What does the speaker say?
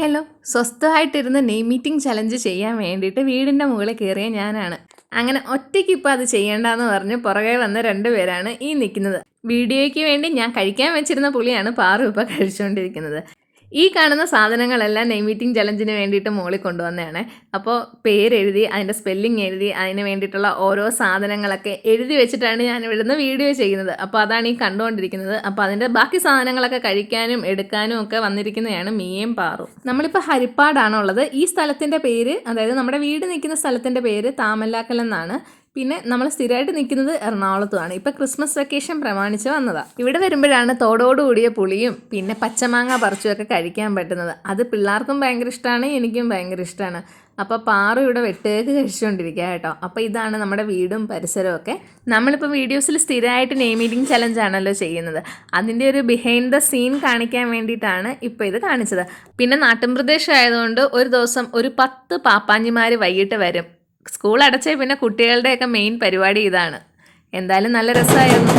Hello, സ്വസ്ഥമായിട്ടിരുന്ന് name meeting challenge ചെയ്യാൻ വേണ്ടിയിട്ട് വീടിൻ്റെ മുകളിൽ കയറിയ ഞാനാണ്. അങ്ങനെ ഒറ്റയ്ക്ക് ഇപ്പോൾ അത് ചെയ്യേണ്ടെന്ന് പറഞ്ഞ് പുറകെ വന്ന രണ്ടുപേരാണ് ഈ നിൽക്കുന്നത്. വീഡിയോയ്ക്ക് വേണ്ടി ഞാൻ കഴിക്കാൻ വെച്ചിരുന്ന പുളിയാണ് പാറു ഇപ്പോൾ കഴിച്ചുകൊണ്ടിരിക്കുന്നത്. ഈ കാണുന്ന സാധനങ്ങളെല്ലാം നെയിം മീറ്റിംഗ് ചലഞ്ചിന് വേണ്ടിയിട്ട് മുകളിൽ കൊണ്ടുവന്നതാണ്. അപ്പോൾ പേരെഴുതി അതിൻ്റെ സ്പെല്ലിംഗ് എഴുതി അതിന് വേണ്ടിയിട്ടുള്ള ഓരോ സാധനങ്ങളൊക്കെ എഴുതി വെച്ചിട്ടാണ് ഞാൻ ഇവിടുന്ന് വീഡിയോ ചെയ്യുന്നത്. അപ്പോൾ അതാണ് ഈ കണ്ടുകൊണ്ടിരിക്കുന്നത്. അപ്പോൾ അതിൻ്റെ ബാക്കി സാധനങ്ങളൊക്കെ കഴിക്കാനും എടുക്കാനും ഒക്കെ വന്നിരിക്കുന്നതാണ് മീയും പാറും. നമ്മളിപ്പോൾ ഹരിപ്പാടാണുള്ളത്. ഈ സ്ഥലത്തിൻ്റെ പേര്, അതായത് നമ്മുടെ വീട് നിൽക്കുന്ന സ്ഥലത്തിൻ്റെ പേര് താമല്ലാക്കൽ എന്നാണ്. പിന്നെ നമ്മൾ സ്ഥിരമായിട്ട് നിൽക്കുന്നത് എറണാകുളത്തുമാണ്. ഇപ്പം ക്രിസ്മസ് വെക്കേഷൻ പ്രമാണിച്ച് വന്നതാണ്. ഇവിടെ വരുമ്പോഴാണ് തോടോടുകൂടിയ പുളിയും പിന്നെ പച്ചമാങ്ങ പറിച്ചുമൊക്കെ കഴിക്കാൻ പറ്റുന്നത്. അത് പിള്ളേർക്കും ഭയങ്കര ഇഷ്ടമാണ്, എനിക്കും ഭയങ്കര ഇഷ്ടമാണ്. അപ്പോൾ പാറു ഇവിടെ വെട്ടേക്ക് കഴിച്ചുകൊണ്ടിരിക്കുക കേട്ടോ. അപ്പോൾ ഇതാണ് നമ്മുടെ വീടും പരിസരവും ഒക്കെ. നമ്മളിപ്പോൾ വീഡിയോസിൽ സ്ഥിരമായിട്ട് നെയിം മീറ്റിംഗ് ചലഞ്ച് ആണല്ലോ ചെയ്യുന്നത്. അതിൻ്റെ ഒരു ബിഹൈൻഡ് ദ സീൻ കാണിക്കാൻ വേണ്ടിയിട്ടാണ് ഇപ്പോൾ ഇത് കാണിച്ചത്. പിന്നെ നാട്ടിൻപ്രദേശം ആയതുകൊണ്ട് ഒരു ദിവസം ഒരു 10 പാപ്പാഞ്ഞിമാർ വൈകിട്ട് വരും. സ്കൂൾ അടച്ചേ പിന്നെ കുട്ടികളുടെയൊക്കെ മെയിൻ പരിപാടി ഇതാണ്. എന്തായാലും നല്ല രസമായിരുന്നു.